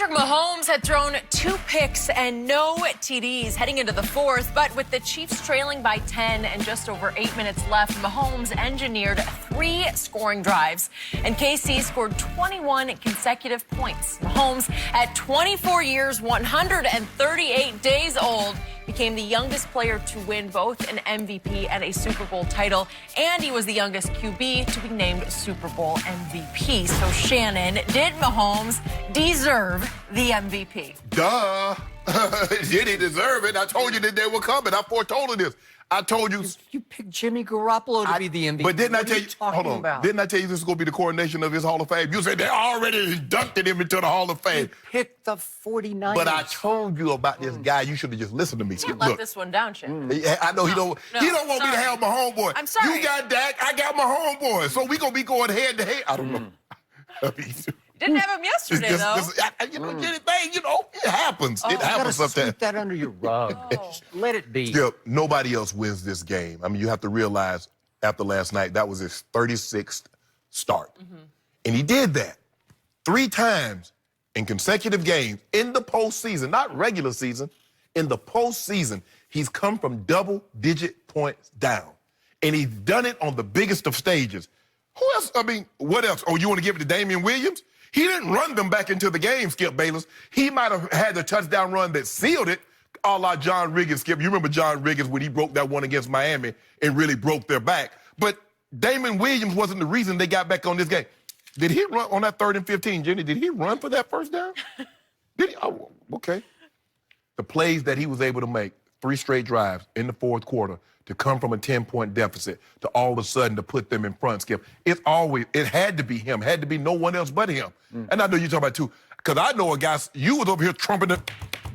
Patrick Mahomes had thrown 2 picks and no TDs heading into the 4th, but with the Chiefs trailing by 10 and just over 8 minutes left, Mahomes engineered 3 scoring drives, and KC scored 21 consecutive points. Mahomes, at 24 years, 138 days old, became the youngest player to win both an MVP and a Super Bowl title, and he was the youngest QB to be named Super Bowl MVP. So, Shannon, did Mahomes deserve the MVP? Duh. Did he deserve it? I told you that they were coming. I foretold this. I told you. You picked Jimmy Garoppolo to be the MVP. But didn't I tell you? Hold on. Didn't I tell you this is going to be the coronation of his Hall of Fame? You said they already inducted him into the Hall of Fame. You picked the 49ers. But I told you about this guy. You should have just listened to me. Can't let this one down, Shannon. I know he don't. He don't want me to have my homeboy. I'm sorry. You got Dak. I got my homeboy. So we gonna be going head to head. I don't know. Didn't have him yesterday, though. It happens. It happens sometimes. Sweep that under your rug. Let it be. Still, nobody else wins this game. I mean, you have to realize after last night, that was his 36th start. And he did that 3 times in consecutive games in the postseason, not regular season. In the postseason, he's come from double-digit points down. And he's done it on the biggest of stages. Who else? I mean, what else? Oh, you want to give it to Damian Williams? He didn't run them back into the game, Skip Bayless. He might have had the touchdown run that sealed it, a la John Riggins, Skip. You remember John Riggins when he broke that one against Miami and really broke their back. But Damian Williams wasn't the reason they got back on this game. Did he run on that 3rd and 15, Jenny? Did he run for that first down? Did he? Oh, okay. The plays that he was able to make, 3 straight drives in the 4th quarter, to come from a 10-point deficit to all of a sudden to put them in front, Skip. It had to be him, had to be no one else but him. And I know you're talking about too, because I know a guy, you was over here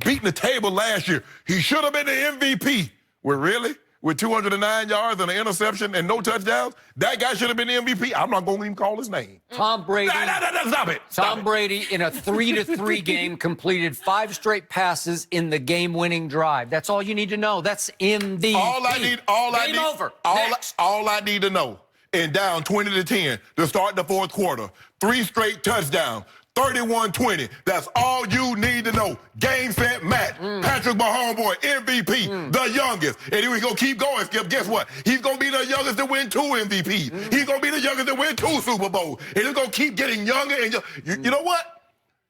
beating the table last year. He should have been the MVP. Well, really? With 209 yards and an interception and no touchdowns? That guy should have been the MVP. I'm not going to even call his name. Tom Brady. Stop it. Tom Brady, in a 3-3 game, completed 5 straight passes in the game-winning drive. That's all you need to know. That's MVP. All I need to know, and down 20-10 to start the 4th quarter, 3 straight touchdowns, 31-20. That's all you need to know. Game, set, match. Patrick Mahomes, MVP, the youngest. And we're going to keep going, Skip. Guess what? He's going to be the youngest to win 2 MVPs. He's going to be the youngest to win 2 Super Bowls. And he's going to keep getting younger and younger. You know what?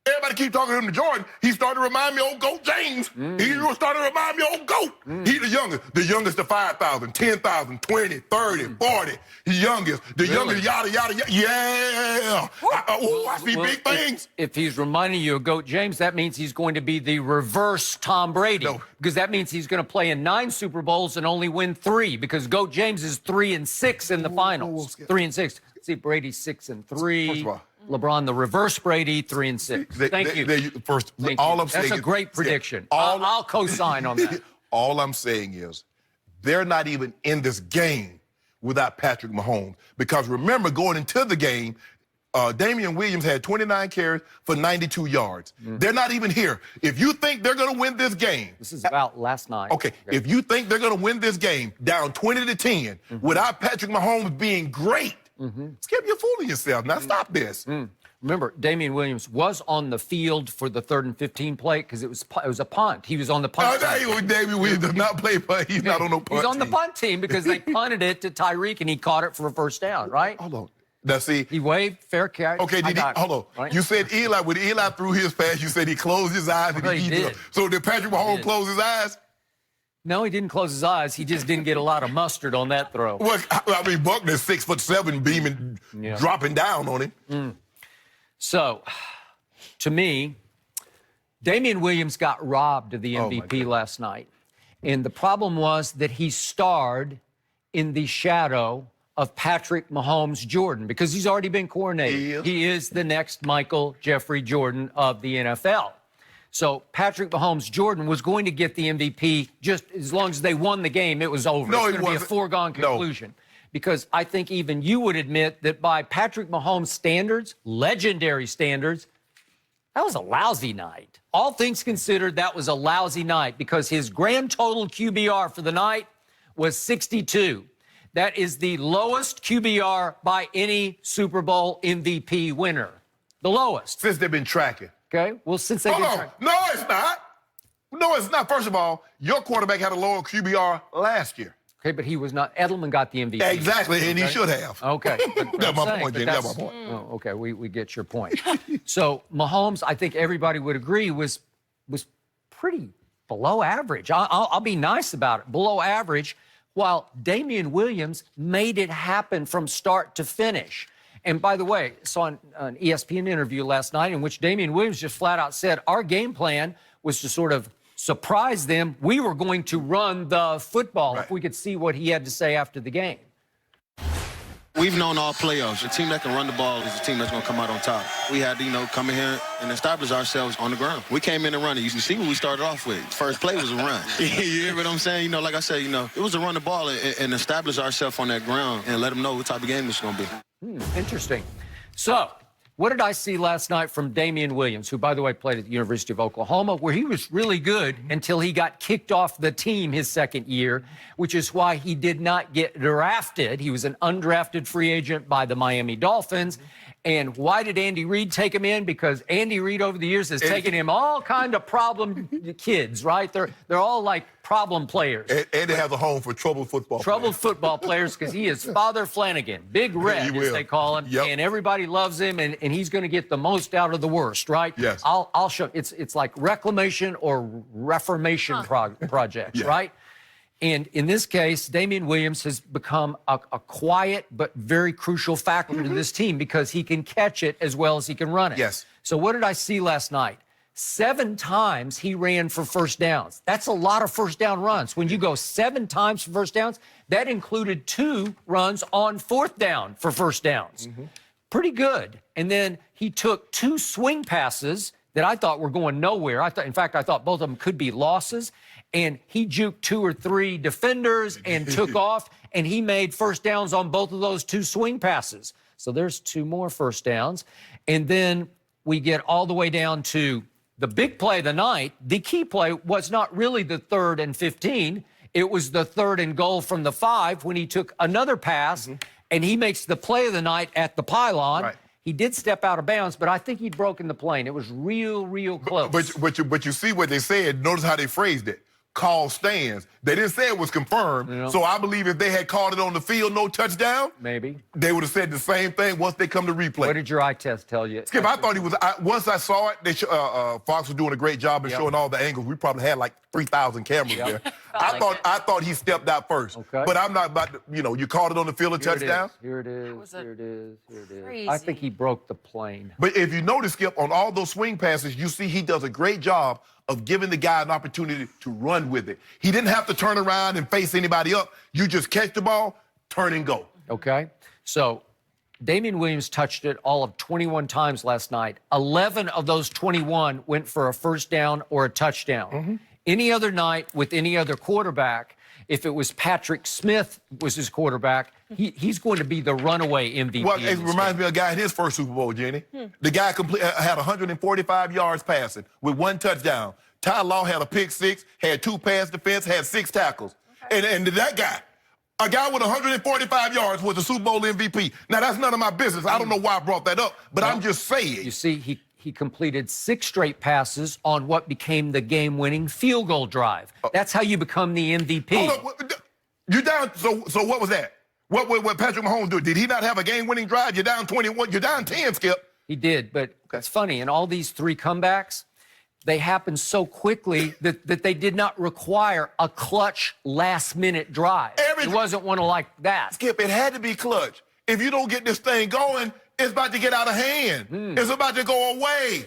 Everybody keep talking to him to Jordan. He started to remind me of old GOAT James. He started to remind me of old GOAT. He's the youngest to 5,000, 10,000, 20, 30, 40. He's youngest. The youngest, yada, yada, yada. Yeah. I see big things. If he's reminding you of GOAT James, that means he's going to be the reverse Tom Brady. No. Because that means he's going to play in 9 Super Bowls and only win 3. Because GOAT James is 3-6 in the finals. 3-6. See, Brady's 6-3. First of all, LeBron, the reverse Brady, 3-6. Thank you. That's a great prediction. I'll co-sign on that. All I'm saying is they're not even in this game without Patrick Mahomes. Because remember, going into the game, Damian Williams had 29 carries for 92 yards. They're not even here. If you think they're going to win this game. This is about last night. Okay. If you think they're going to win this game down 20-10 without Patrick Mahomes being great, Skip, you're fooling yourself. Now stop this. Remember, Damian Williams was on the field for the 3rd and 15 play because it was a punt. He was on the punt team. Damian Williams does not play punt. He's not on no punt team. He's on the punt team because they punted it to Tyreek and he caught it for a 1st down, right? Hold on. Now, see. He waved, fair catch. Okay, hold on. Right? You said Eli, when Eli threw his pass, you said he closed his eyes. And he did. So did Patrick Mahomes close his eyes? No, he didn't close his eyes. He just didn't get a lot of mustard on that throw. Well, I mean, Buckner's 6'7", beaming, dropping down on him. So, to me, Damian Williams got robbed of the MVP last night. And the problem was that he starred in the shadow of Patrick Mahomes Jordan because he's already been coronated. He is the next Michael Jeffrey Jordan of the NFL. So Patrick Mahomes Jordan was going to get the MVP just as long as they won the game. It was over. No, it's going to be a foregone conclusion. Because I think even you would admit that by Patrick Mahomes' standards, legendary standards, that was a lousy night. All things considered, that was a lousy night because his grand total QBR for the night was 62. That is the lowest QBR by any Super Bowl MVP winner. The lowest. Since they've been tracking. Okay. Well, since they've been Hold on. tracking. No, it's not. No, it's not. First of all, your quarterback had a lower QBR last year. Okay, but he was not. Edelman got the MVP. Exactly, and he should have. Okay. That's my point, Jenny. That's my point. Oh, okay, we get your point. So Mahomes, I think everybody would agree, was pretty below average. I'll be nice about it. Below average, while Damian Williams made it happen from start to finish. And by the way, I saw an ESPN interview last night in which Damian Williams just flat out said, our game plan was to sort of surprise them. We were going to run the football. Right. If we could see what he had to say after the game. We've known all playoffs. A team that can run the ball is a team that's going to come out on top. We had to, come in here and establish ourselves on the ground. We came in and running. You can see what we started off with. First play was a run. You hear what I'm saying? Like I said, it was to run the ball and establish ourselves on that ground and let them know what type of game this is going to be. Interesting. So, what did I see last night from Damian Williams, who, by the way, played at the University of Oklahoma, where he was really good until he got kicked off the team his second year, which is why he did not get drafted. He was an undrafted free agent by the Miami Dolphins. And why did Andy Reid take him in? Because Andy Reid over the years has taken him all kind of problem kids, right? They're all like problem players. And they have a home for troubled football Troubled players. football players, because he is Father Flanagan, Big Red, as they call him, Yep. and everybody loves him, and he's going to get the most out of the worst, right? Yes. I'll show. It's like reclamation or reformation projects, Yeah. right? And in this case, Damian Williams has become a quiet but very crucial factor to this team because he can catch it as well as he can run it. Yes. So what did I see last night? 7 times he ran for first downs. That's a lot of first down runs. When you go 7 times for first downs, that included 2 runs on 4th down for first downs. Pretty good. And then he took 2 swing passes that I thought were going nowhere. In fact, I thought both of them could be losses. And he juked 2 or 3 defenders and took off, and he made first downs on both of those 2 swing passes. So there's 2 more first downs. And then we get all the way down to the big play of the night. The key play was not really the 3rd and 15. It was the 3rd and goal from the 5 when he took another pass, and he makes the play of the night at the pylon. Right. He did step out of bounds, but I think he'd broken the plane. It was real close. But you see what they said. Notice how they phrased it. Call stands. They didn't say it was confirmed. Yeah. So I believe if they had called it on the field, no touchdown, Maybe. they would have said the same thing once they come to replay. What did your eye test tell you? Skip, I thought he was. Once I saw it, Fox was doing a great job of showing all the angles. We probably had like 3,000 cameras there. I thought he stepped out first. Okay. But I'm not about to. You called it on the field a touchdown. Here it is. was Here it is. Here it is. crazy. I think he broke the plane. But if you notice, Skip, on all those swing passes, you see he does a great job of giving the guy an opportunity to run with it. He didn't have to turn around and face anybody up. You just catch the ball, turn and go. Okay? So Damian Williams touched it all of 21 times last night. 11 of those 21 went for a first down or a touchdown. Any other night with any other quarterback, if it was Patrick Smith was his quarterback, he's going to be the runaway MVP. Well, it reminds me of a guy in his first Super Bowl, Jenny. The guy had 145 yards passing with 1 touchdown. Ty Law had a pick 6, had 2 pass defense, had 6 tackles. And that guy, a guy with 145 yards was the Super Bowl MVP. Now, that's none of my business. I don't know why I brought that up, but I'm just saying. You see, he completed 6 straight passes on what became the game-winning field goal drive. That's how you become the MVP. Hold up, you down, so what was that? What Patrick Mahomes do? Did he not have a game-winning drive? You're down 21, you're down 10, Skip. He did, but it's funny. In all these 3 comebacks, they happened so quickly that they did not require a clutch last-minute drive. It wasn't one like that. Skip, it had to be clutch. If you don't get this thing going, it's about to get out of hand. It's about to go away.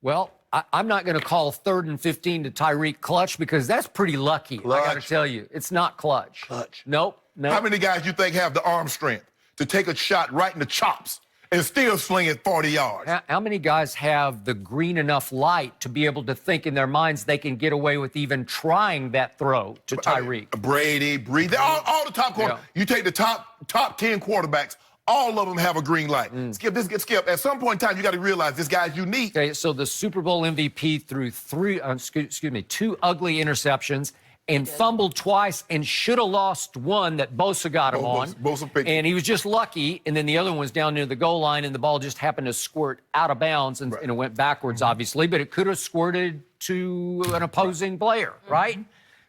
Well, I'm not going to call 3rd and 15 to Tyreek clutch because that's pretty lucky. I got to tell you, it's not clutch. Nope. How many guys you think have the arm strength to take a shot right in the chops and still sling it 40 yards? How many guys have the green enough light to be able to think in their minds they can get away with even trying that throw to Tyreek? Brady, Breed, all the top quarterbacks. You take the top 10 quarterbacks, all of them have a green light. Skip, at some point in time, you got to realize this guy's unique. Okay, so the Super Bowl MVP threw 2 ugly interceptions and fumbled twice and should have lost one that Bosa got him on. Bosa picked it. And he was just lucky. And then the other one was down near the goal line, and the ball just happened to squirt out of bounds, and it went backwards, obviously. But it could have squirted to an opposing player, right?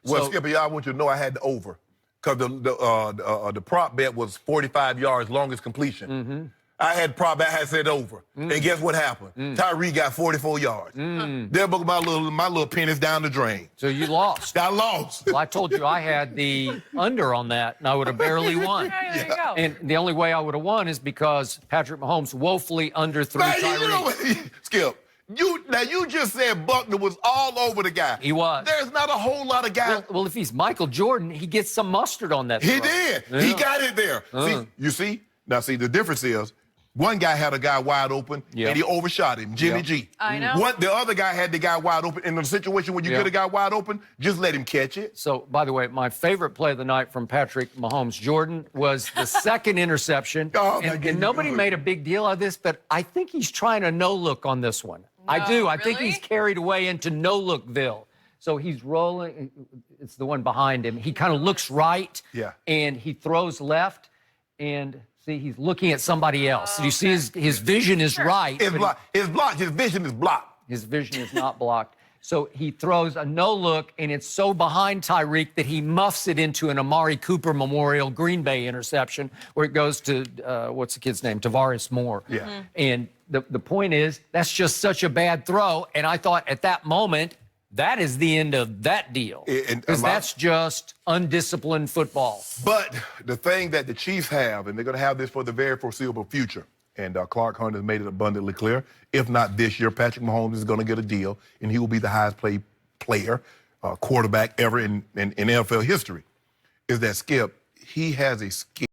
Well, So- Skipper, y'all want you to know I had the over. Because the prop bet was 45 yards, longest completion. I had said over. And guess what happened? Tyree got 44 yards. There broke my little pennies down the drain. So you lost. I lost. Well, I told you I had the under on that, and I would have barely won. There you go. And the only way I would have won is because Patrick Mahomes woefully underthrew Man, Tyree. you know what? Skip, you just said Buckner was all over the guy. He was. There's not a whole lot of guys. Well, if he's Michael Jordan, he gets some mustard on that. He throw. did. Yeah. He got it there. See? Now, the difference is one guy had a guy wide open, and he overshot him, Jimmy G. I know. The other guy had the guy wide open. In a situation where you get a guy wide open, just let him catch it. So, by the way, my favorite play of the night from Patrick Mahomes Jordan was the second interception. Oh, my and goodness. nobody made a big deal of this, but I think he's trying a no-look on this one. I do. I think really? he's carried away into no-lookville. So he's rolling. It's the one behind him. He kind of looks right, and he throws left, and see, he's looking at somebody else. You see his vision is right. It's blocked. It's blocked. His vision is blocked. His vision is not blocked. So he throws a no-look, and it's so behind Tyreek that he muffs it into an Amari Cooper Memorial Green Bay interception where it goes to, what's the kid's name? Tavares Moore. Yeah. And the point is, that's just such a bad throw. And I thought at that moment, that is the end of that deal. Because that's just undisciplined football. But the thing that the Chiefs have, and they're going to have this for the very foreseeable future, and Clark Hunt has made it abundantly clear, if not this year, Patrick Mahomes is going to get a deal, and he will be the highest paid player, quarterback ever in NFL history, is that, Skip, he has a skill.